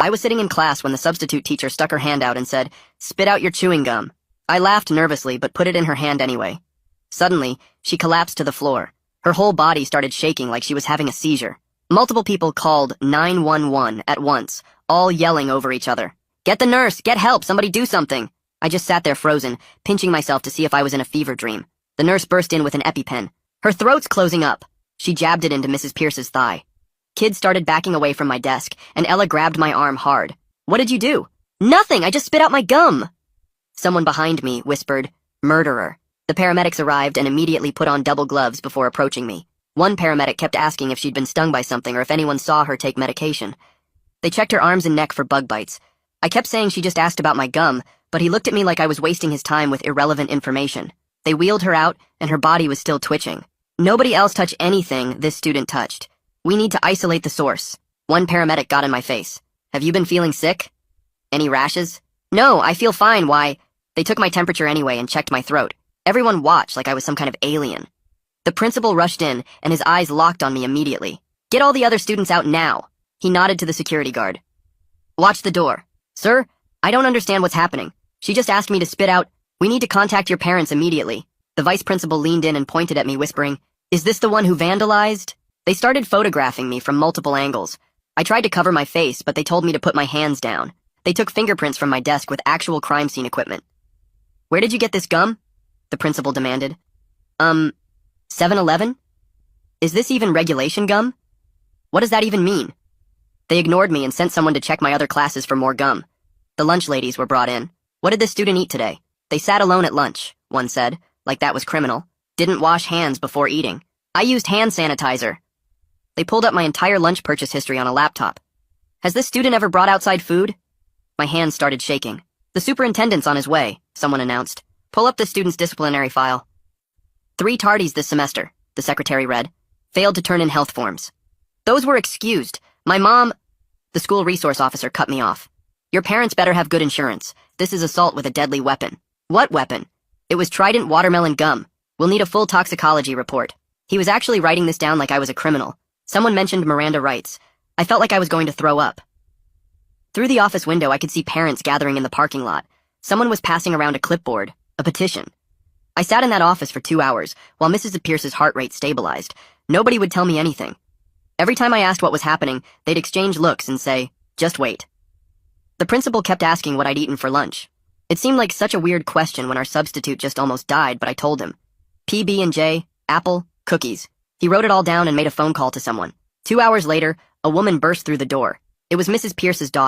I was sitting in class when the substitute teacher stuck her hand out and said, "Spit out your chewing gum." I laughed nervously but put it in her hand anyway. Suddenly, she collapsed to the floor. Her whole body started shaking like she was having a seizure. Multiple people called 911 at once, all yelling over each other. "Get the nurse! Get help! Somebody do something!" I just sat there frozen, pinching myself to see if I was in a fever dream. The nurse burst in with an EpiPen. Her throat's closing up. She jabbed it into Mrs. Pierce's thigh. Kids started backing away from my desk, and Ella grabbed my arm hard. "What did you do?" "Nothing! I just spit out my gum!" Someone behind me whispered, "Murderer." The paramedics arrived and immediately put on double gloves before approaching me. One paramedic kept asking if she'd been stung by something or if anyone saw her take medication. They checked her arms and neck for bug bites. I kept saying she just asked about my gum, but he looked at me like I was wasting his time with irrelevant information. They wheeled her out, and her body was still twitching. Nobody else touched anything this student touched. "We need to isolate the source." One paramedic got in my face. "Have you been feeling sick? Any rashes?" "No, I feel fine, why?" They took my temperature anyway and checked my throat. Everyone watched like I was some kind of alien. The principal rushed in, and his eyes locked on me immediately. "Get all the other students out now." He nodded to the security guard. "Watch the door." "Sir, I don't understand what's happening. She just asked me to spit out. We need to contact your parents immediately." The vice principal leaned in and pointed at me, whispering, "Is this the one who vandalized?" They started photographing me from multiple angles. I tried to cover my face, but they told me to put my hands down. They took fingerprints from my desk with actual crime scene equipment. "Where did you get this gum?" the principal demanded. 7-Eleven? Is this even regulation gum? What does that even mean?" They ignored me and sent someone to check my other classes for more gum. The lunch ladies were brought in. "What did this student eat today?" "They sat alone at lunch," one said, like that was criminal. "Didn't wash hands before eating." "I used hand sanitizer." They pulled up my entire lunch purchase history on a laptop. "Has this student ever brought outside food?" My hands started shaking. "The superintendent's on his way," someone announced. "Pull up the student's disciplinary file." 3 tardies this semester, the secretary read. Failed to turn in health forms. "Those were excused. My mom—" The school resource officer cut me off. "Your parents better have good insurance. This is assault with a deadly weapon." "What weapon?" "It was Trident watermelon gum. We'll need a full toxicology report." He was actually writing this down like I was a criminal. Someone mentioned Miranda rights. I felt like I was going to throw up. Through the office window, I could see parents gathering in the parking lot. Someone was passing around a clipboard, a petition. I sat in that office for 2 hours, while Mrs. Pierce's heart rate stabilized. Nobody would tell me anything. Every time I asked what was happening, they'd exchange looks and say, "Just wait." The principal kept asking what I'd eaten for lunch. It seemed like such a weird question when our substitute just almost died, but I told him. PB&J, apple, cookies. He wrote it all down and made a phone call to someone. 2 hours later, a woman burst through the door. It was Mrs. Pierce's daughter.